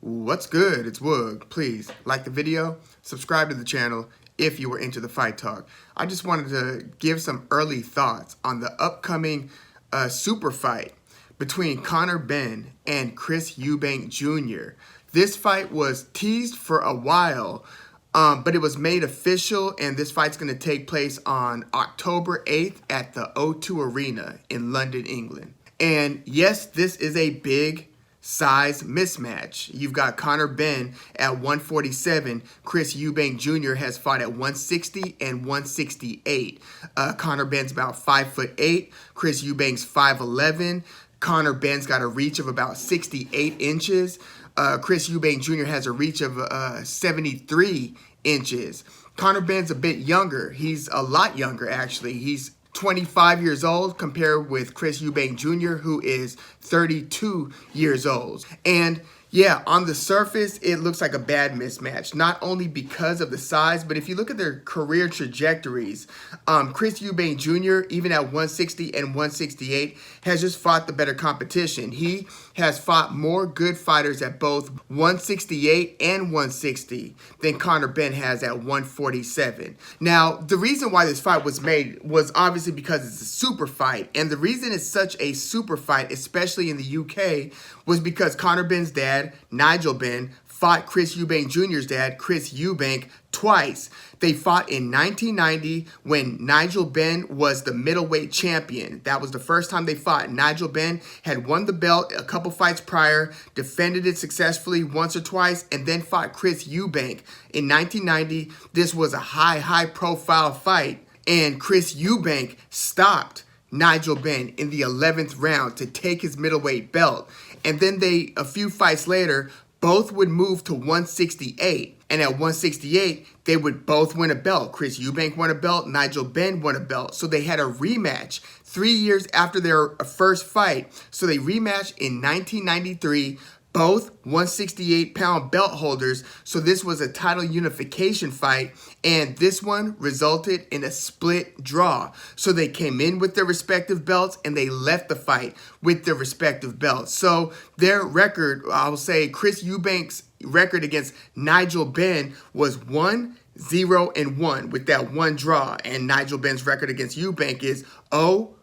What's good? It's Woog. Please like the video, subscribe to the channel if you were into the fight talk. I just wanted to give some early thoughts on the upcoming super fight between Conor Benn and Chris Eubank Jr. This fight was teased for a while, but it was made official, and this fight's going to take place on October 8th at the O2 Arena in London, England. And yes, this is a big size mismatch. You've got Conor Benn at 147. Chris Eubank Jr. has fought at 160 and 168. Conor Benn's about 5'8". Chris Eubank's 5'11". Conor Benn's got a reach of about 68 inches. Chris Eubank Jr. has a reach of 73 inches. Conor Benn's a bit younger. He's a lot younger, actually. He's 25 years old compared with Chris Eubank Jr., who is 32 years old. And yeah, on the surface, it looks like a bad mismatch, not only because of the size, but if you look at their career trajectories, Chris Eubank Jr., even at 160 and 168, has just fought the better competition. He has fought more good fighters at both 168 and 160 than Conor Benn has at 147. Now, the reason why this fight was made was obviously because it's a super fight, and the reason it's such a super fight, especially in the UK, was because Conor Benn's dad, Nigel Benn, fought Chris Eubank Jr.'s dad, Chris Eubank, twice. They fought in 1990 when Nigel Benn was the middleweight champion. That was the first time they fought. Nigel Benn had won the belt a couple fights prior, defended it successfully once or twice, and then fought Chris Eubank. In 1990, this was a high profile fight, and Chris Eubank stopped Nigel Benn in the 11th round to take his middleweight belt. And then a few fights later, both would move to 168. And at 168, they would both win a belt. Chris Eubank won a belt, Nigel Benn won a belt. So they had a rematch 3 years after their first fight. So they rematched in 1993. Both 168-pound belt holders, so this was a title unification fight, and this one resulted in a split draw. So they came in with their respective belts, and they left the fight with their respective belts. So their record, I will say Chris Eubank's record against Nigel Benn was 1-0-1 with that one draw, and Nigel Benn's record against Eubank is 0-1-1.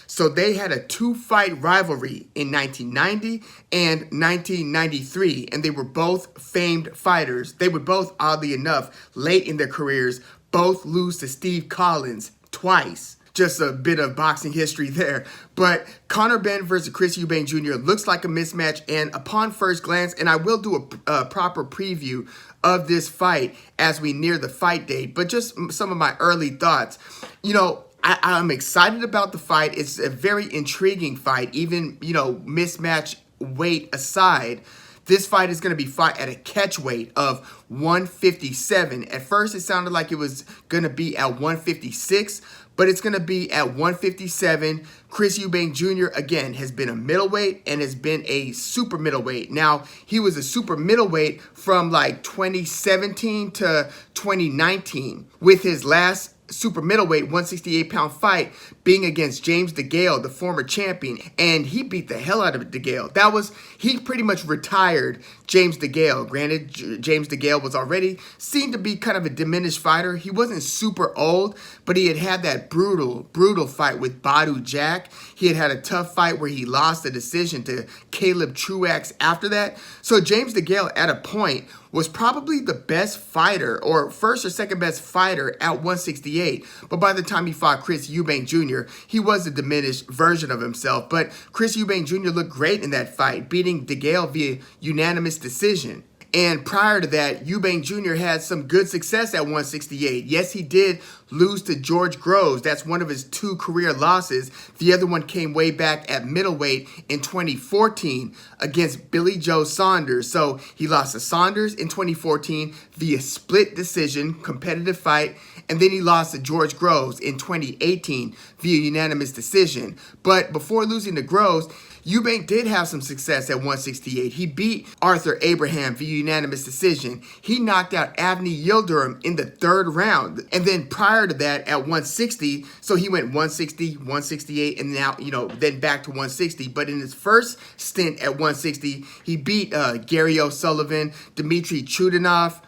So they had a two-fight rivalry in 1990 and 1993, and they were both famed fighters. They would both, oddly enough, late in their careers, both lose to Steve Collins twice. Just a bit of boxing history there. But Conor Benn versus Chris Eubank Jr. looks like a mismatch, and upon first glance, and I will do a proper preview of this fight as we near the fight date, but just some of my early thoughts. You know, I'm excited about the fight. It's a very intriguing fight, even, mismatch weight aside. This fight is going to be fought at a catch weight of 157. At first, it sounded like it was going to be at 156, but it's going to be at 157. Chris Eubank Jr., again, has been a middleweight and has been a super middleweight. Now, he was a super middleweight from like 2017 to 2019 with his last super middleweight 168-pound fight being against James DeGale, the former champion, and he beat the hell out of DeGale. He pretty much retired James DeGale. Granted, James DeGale was already seen to be kind of a diminished fighter. He wasn't super old, but he had that brutal fight with Bout Jack. He had a tough fight where he lost the decision to Caleb Truax after that. So James DeGale at a point was probably the best fighter, or first or second best fighter at 168. But by the time he fought Chris Eubank Jr., he was a diminished version of himself. But Chris Eubank Jr. looked great in that fight, beating DeGale via unanimous decision. And prior to that, Eubank Jr. had some good success at 168. Yes, he did lose to George Groves. That's one of his two career losses. The other one came way back at middleweight in 2014 against Billy Joe Saunders. So he lost to Saunders in 2014 via split decision, competitive fight, and then he lost to George Groves in 2018 via unanimous decision. But before losing to Groves, Eubank did have some success at 168. He beat Arthur Abraham via unanimous decision. He knocked out Avni Yildirim in the 3rd round. And then prior to that at 160, so he went 160, 168, and now, then back to 160. But in his first stint at 160, he beat Gary O'Sullivan, Dmitry Chudanov,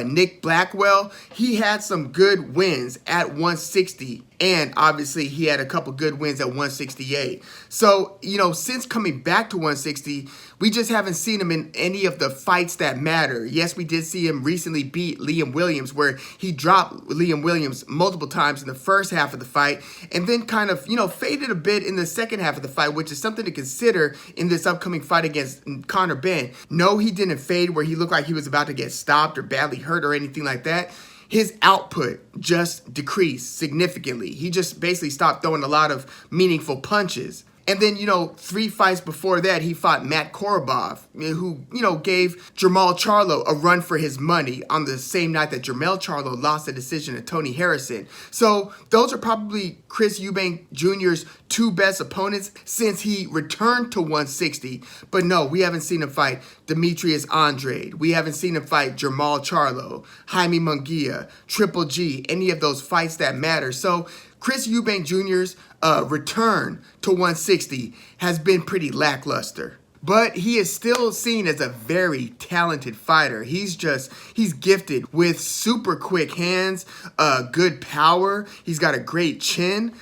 Nick Blackwell. He had some good wins at 160. And obviously, he had a couple good wins at 168. So, since coming back to 160, we just haven't seen him in any of the fights that matter. Yes, we did see him recently beat Liam Williams, where he dropped Liam Williams multiple times in the first half of the fight, and then kind of, faded a bit in the second half of the fight, which is something to consider in this upcoming fight against Conor Benn. No, he didn't fade where he looked like he was about to get stopped or badly hurt or anything like that. His output just decreased significantly. He just basically stopped throwing a lot of meaningful punches. And then, 3 fights before that, he fought Matt Korobov, who, gave Jermall Charlo a run for his money on the same night that Jermall Charlo lost the decision to Tony Harrison. So those are probably Chris Eubank Jr.'s 2 best opponents since he returned to 160. But no, we haven't seen him fight Demetrius Andrade. We haven't seen him fight Jermall Charlo, Jaime Munguia, Triple G, any of those fights that matter. So Chris Eubank Jr.'s return to 160 has been pretty lackluster. But he is still seen as a very talented fighter. He's gifted with super quick hands, good power. He's got a great chin.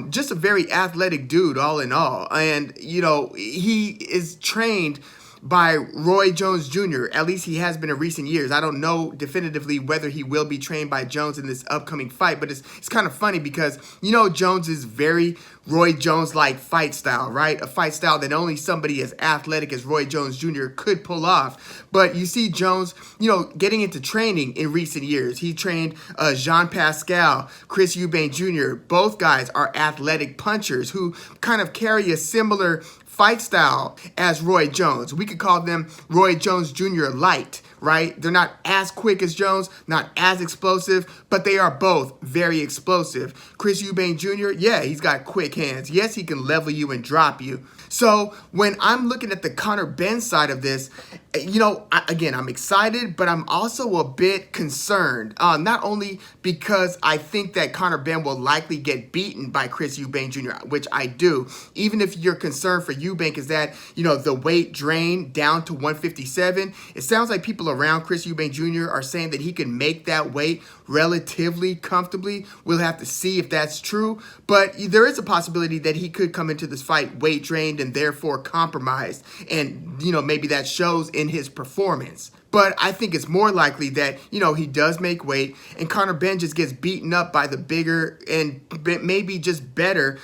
Just a very athletic dude all in all. And, he is trained by Roy Jones Jr. At least he has been in recent years. I don't know definitively whether he will be trained by Jones in this upcoming fight, but it's kind of funny because, Jones is very Roy Jones-like fight style, right? A fight style that only somebody as athletic as Roy Jones Jr. could pull off. But you see Jones, getting into training in recent years. He trained Jean Pascal, Chris Eubank Jr. Both guys are athletic punchers who kind of carry a similar fight style as Roy Jones. We could call them Roy Jones Jr. light, right? They're not as quick as Jones, not as explosive, but they are both very explosive. Chris Eubank Jr., yeah, he's got quick hands. Yes, he can level you and drop you. So when I'm looking at the Conor Benn side of this, again, I'm excited, but I'm also a bit concerned. Not only because I think that Conor Benn will likely get beaten by Chris Eubank Jr., which I do. Even if your concern for Eubank is that, the weight drain down to 157, it sounds like people around Chris Eubank Jr. are saying that he can make that weight relatively comfortably. We'll have to see if that's true, but there is a possibility that he could come into this fight weight drained and therefore compromised, and maybe that shows in his performance. But I think it's more likely that, he does make weight and Conor Benn just gets beaten up by the bigger and maybe just better,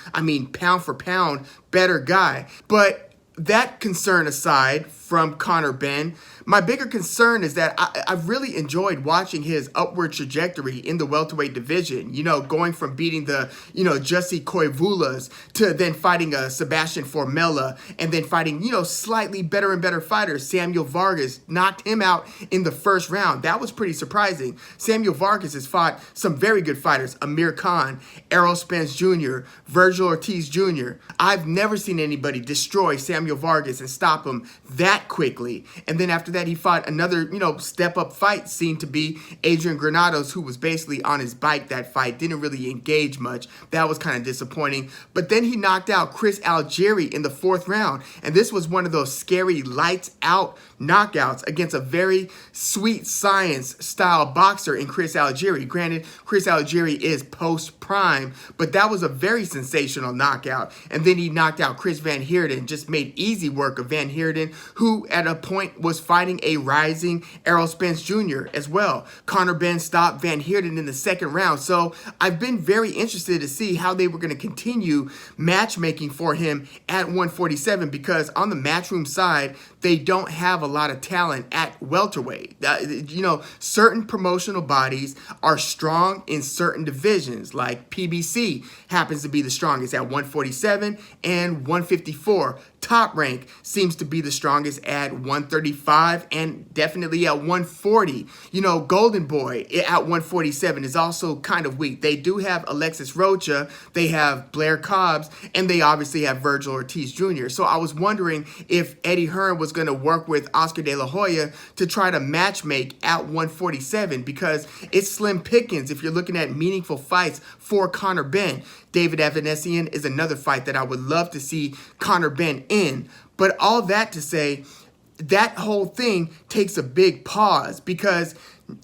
pound for pound, better guy. But that concern aside from Conor Benn, my bigger concern is that I've really enjoyed watching his upward trajectory in the welterweight division, going from beating the, Jussi Koivulas to then fighting Sebastian Formella and then fighting, slightly better and better fighters. Samuel Vargas knocked him out in the first round. That was pretty surprising. Samuel Vargas has fought some very good fighters, Amir Khan, Errol Spence Jr., Virgil Ortiz Jr. I've never seen anybody destroy Samuel Vargas and stop him that quickly. And then after that, he fought another, step-up fight, seemed to be Adrian Granados, who was basically on his bike that fight, didn't really engage much. That was kind of disappointing. But then he knocked out Chris Algieri in the 4th round, and this was one of those scary lights-out knockouts against a very sweet science-style boxer in Chris Algieri. Granted, Chris Algieri is post-prime, but that was a very sensational knockout. And then he knocked out Chris Van Heerden, just made easy work of Van Heerden, who at a point was fighting a rising Errol Spence Jr. as well. Conor Benn stopped Van Heerden in the 2nd round. So I've been very interested to see how they were going to continue matchmaking for him at 147, because on the Matchroom side, they don't have a lot of talent at welterweight. Certain promotional bodies are strong in certain divisions, like PBC happens to be the strongest at 147 and 154. Top Rank seems to be the strongest at 135 and definitely at 140. You know, Golden Boy at 147 is also kind of weak. They do have Alexis Rocha, they have Blair Cobbs, and they obviously have Virgil Ortiz Jr. So I was wondering if Eddie Hearn was going to work with Oscar De La Hoya to try to match make at 147, because it's slim pickings if you're looking at meaningful fights for Conor Benn. David Avanesian is another fight that I would love to see Conor Benn in. But all that to say, that whole thing takes a big pause, because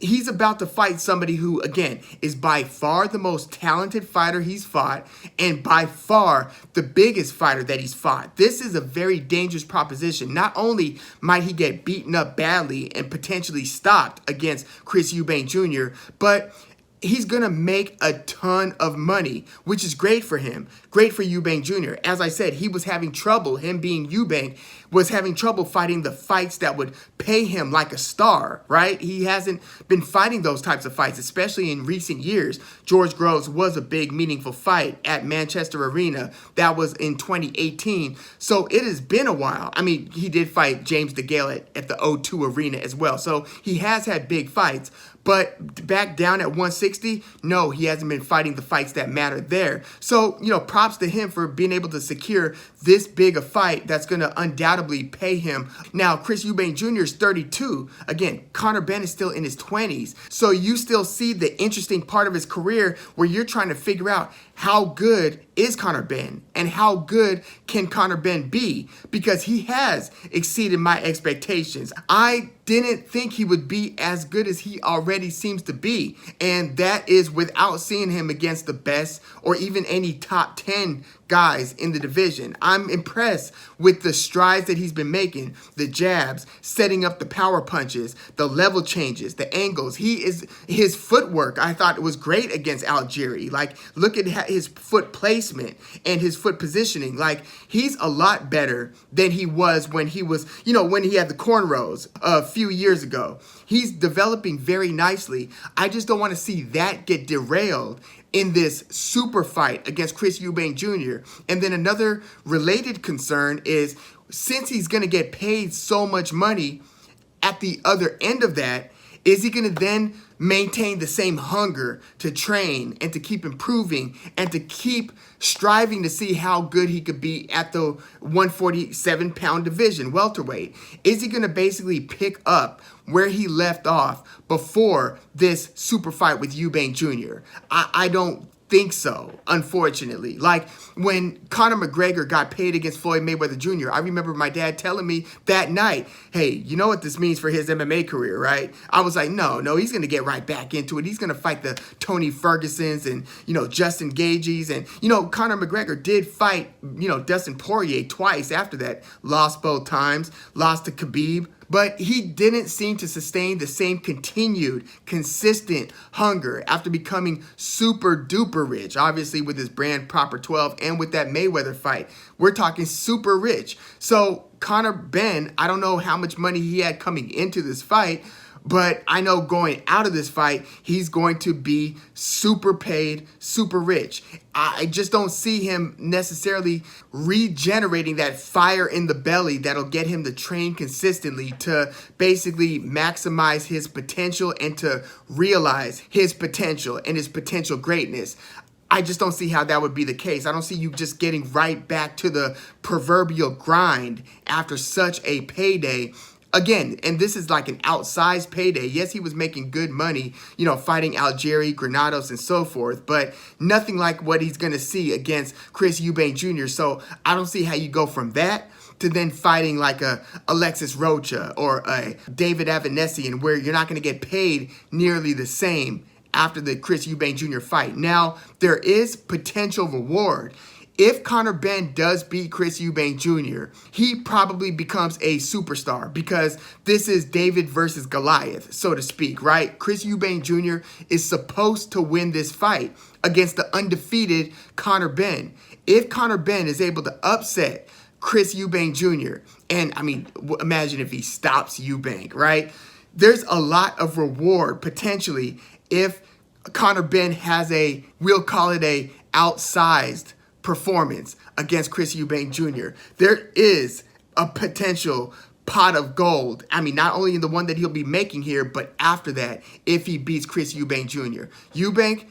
he's about to fight somebody who, again, is by far the most talented fighter he's fought and by far the biggest fighter that he's fought. This is a very dangerous proposition. Not only might he get beaten up badly and potentially stopped against Chris Eubank Jr., but he's going to make a ton of money, which is great for him. Great for Eubank Jr. As I said, he was having trouble, him being Eubank, was having trouble fighting the fights that would pay him like a star, right? He hasn't been fighting those types of fights, especially in recent years. George Groves was a big, meaningful fight at Manchester Arena. That was in 2018. So it has been a while. I mean, he did fight James DeGale at the O2 Arena as well. So he has had big fights. But back down at 160, no, he hasn't been fighting the fights that matter there. So, you know, props to him for being able to secure this big a fight that's going to undoubtedly pay him. Now, Chris Eubank Jr. is 32. Again, Conor Benn is still in his 20s. So you still see the interesting part of his career where you're trying to figure out how good is Conor Benn and how good can Conor Benn be, because he has exceeded my expectations. I didn't think he would be as good as he already seems to be, and that is without seeing him against the best or even any top 10 guys in the division. I'm impressed with the strides that he's been making, the jabs, setting up the power punches, the level changes, the angles. His footwork, I thought it was great against Algieri. Like, look at his foot placement and his foot positioning. Like, he's a lot better than he was when he was, you know, when he had the cornrows a few years ago. He's developing very nicely. I just don't want to see that get derailed in this super fight against Chris Eubank Jr. And then another related concern is, since he's going to get paid so much money at the other end of that, is he going to then maintain the same hunger to train and to keep improving and to keep striving to see how good he could be at the 147-pound division, welterweight? Is he going to basically pick up where he left off before this super fight with Eubank Jr.? I don't think so, unfortunately. Like, when Conor McGregor got paid against Floyd Mayweather Jr., I remember my dad telling me that night, hey, you know what this means for his MMA career, right? I was like, no, he's going to get right back into it. He's going to fight the Tony Fergusons and, you know, Justin Gaethjes. And, you know, Conor McGregor did fight, you know, Dustin Poirier twice after that. Lost both times, lost to Khabib. But he didn't seem to sustain the same continued, consistent hunger after becoming super duper rich. Obviously with his brand Proper 12 and with that Mayweather fight, we're talking super rich. So Conor Benn, I don't know how much money he had coming into this fight, but I know going out of this fight, he's going to be super paid, super rich. I just don't see him necessarily regenerating that fire in the belly that'll get him to train consistently to basically maximize his potential and to realize his potential and his potential greatness. I just don't see how that would be the case. I don't see you just getting right back to the proverbial grind after such a payday. Again, and this is like an outsized payday. Yes, he was making good money, you know, fighting Algieri, Granados, and so forth, but nothing like what he's going to see against Chris Eubank Jr. So I don't see how you go from that to then fighting like a Alexis Rocha or a David Avanesian, where you're not going to get paid nearly the same after the Chris Eubank Jr. fight. Now, there is potential reward. If Conor Benn does beat Chris Eubank Jr., he probably becomes a superstar, because this is David versus Goliath, so to speak, right? Chris Eubank Jr. is supposed to win this fight against the undefeated Conor Benn. If Conor Benn is able to upset Chris Eubank Jr., and I mean, imagine if he stops Eubank, right? There's a lot of reward potentially if Conor Benn has we'll call it a outsized performance against Chris Eubank Jr., there is a potential pot of gold. I mean, not only in the one that he'll be making here, but after that, if he beats Chris Eubank Jr. Eubank,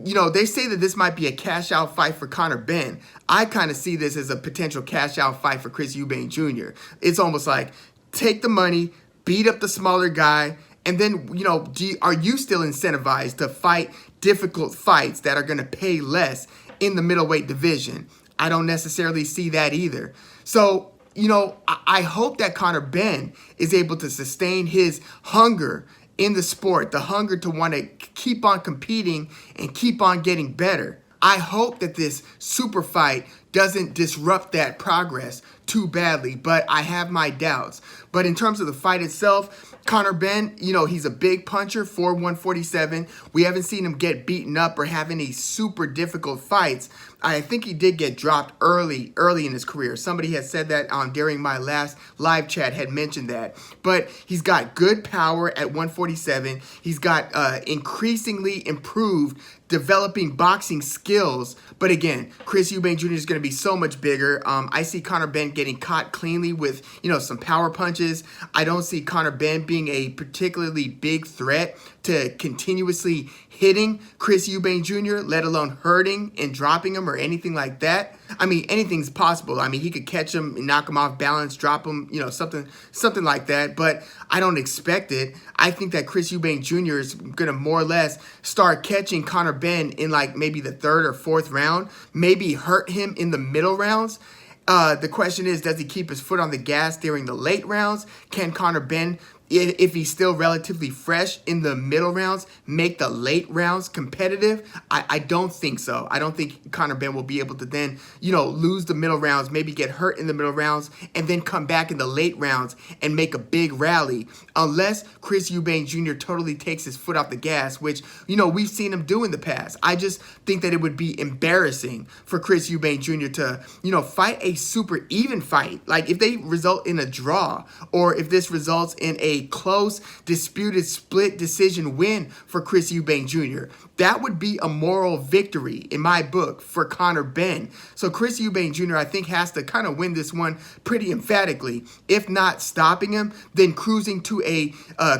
you know, they say that this might be a cash-out fight for Conor Benn. I kind of see this as a potential cash-out fight for Chris Eubank Jr. It's almost like, take the money, beat up the smaller guy, and then, you know, are you still incentivized to fight difficult fights that are going to pay less in the middleweight division? I don't necessarily see that either. So, you know, I hope that Conor Benn is able to sustain his hunger in the sport, the hunger to want to keep on competing and keep on getting better. I hope that this super fight doesn't disrupt that progress too badly, but I have my doubts. But in terms of the fight itself, Conor Benn, you know, he's a big puncher for 147. We haven't seen him get beaten up or have any super difficult fights. I think he did get dropped early in his career. Somebody had said that during my last live chat, had mentioned that. But he's got good power at 147. He's got increasingly improved developing boxing skills. But again, Chris Eubank Jr. is going to be so much bigger. I see Conor Benn getting caught cleanly with, you know, some power punches. I don't see Conor Benn being a particularly big threat to continuously hitting Chris Eubank Jr., let alone hurting and dropping him or anything like that. I mean, anything's possible. I mean, he could catch him and knock him off balance, drop him, you know, something like that. But I don't expect it. I think that Chris Eubank Jr. is going to more or less start catching Conor Benn in like maybe the 3rd or 4th round, maybe hurt him in the middle rounds. The question is, does he keep his foot on the gas during the late rounds? Can Conor Benn, if he's still relatively fresh in the middle rounds, make the late rounds competitive? I don't think so. I don't think Conor Benn will be able to then, you know, lose the middle rounds, maybe get hurt in the middle rounds, and then come back in the late rounds and make a big rally, unless Chris Eubank Jr. totally takes his foot off the gas, which, you know, we've seen him do in the past. I just think that it would be embarrassing for Chris Eubank Jr. to, you know, fight a super even fight. Like, if they result in a draw, or if this results in a close, disputed, split decision win for Chris Eubank Jr., that would be a moral victory in my book for Conor Benn. So Chris Eubank Jr., I think, has to kind of win this one pretty emphatically. If not stopping him, then cruising to a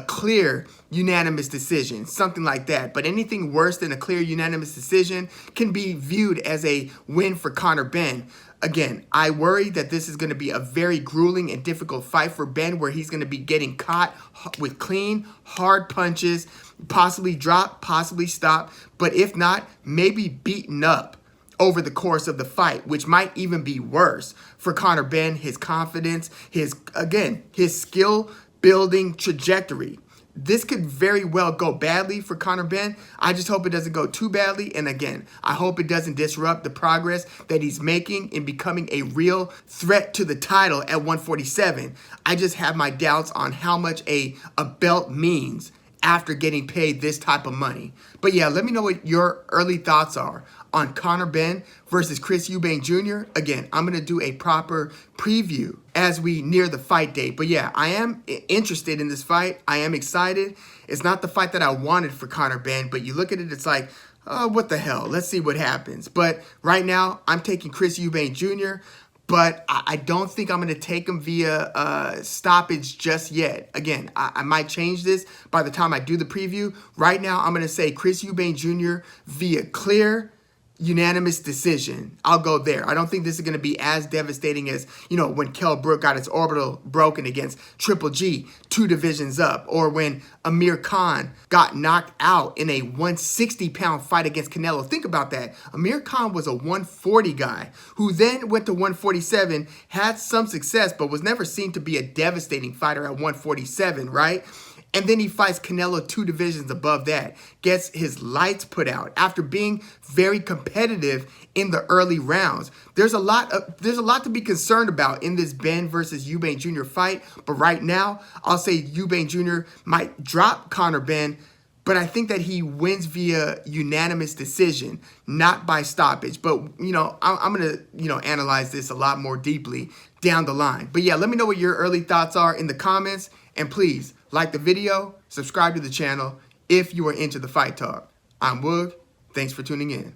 clear unanimous decision, something like that. But anything worse than a clear unanimous decision can be viewed as a win for Conor Benn. Again, I worry that this is going to be a very grueling and difficult fight for Benn, where he's going to be getting caught with clean, hard punches, possibly drop, possibly stop, but if not, maybe beaten up over the course of the fight, which might even be worse for Conor Benn, his confidence, his skill building trajectory. This could very well go badly for Conor Benn. I just hope it doesn't go too badly. And again, I hope it doesn't disrupt the progress that he's making in becoming a real threat to the title at 147. I just have my doubts on how much a belt means after getting paid this type of money. But yeah, let me know what your early thoughts are on Conor Benn versus Chris Eubank Jr. Again, I'm going to do a proper preview as we near the fight date. But yeah, I am interested in this fight. I am excited. It's not the fight that I wanted for Conor Benn, but you look at it, it's like, oh, what the hell? Let's see what happens. But right now, I'm taking Chris Eubank Jr., but I don't think I'm going to take him via stoppage just yet. Again, I might change this by the time I do the preview. Right now, I'm going to say Chris Eubank Jr. via clear, unanimous decision. I'll go there. I don't think this is going to be as devastating as, you know, when Kell Brook got his orbital broken against Triple G 2 divisions up, or when Amir Khan got knocked out in a 160-pound fight against Canelo. Think about that. Amir Khan was a 140 guy who then went to 147, had some success, but was never seen to be a devastating fighter at 147, right? And then he fights Canelo 2 divisions above that, gets his lights put out after being very competitive in the early rounds. There's a lot to be concerned about in this Benn versus Eubank Jr. fight, but right now, I'll say Eubank Jr. might drop Conor Benn, but I think that he wins via unanimous decision, not by stoppage. But, you know, I'm going to, you know, analyze this a lot more deeply down the line. But yeah, let me know what your early thoughts are in the comments, and please, like the video, subscribe to the channel if you are into the fight talk. I'm Woog. Thanks for tuning in.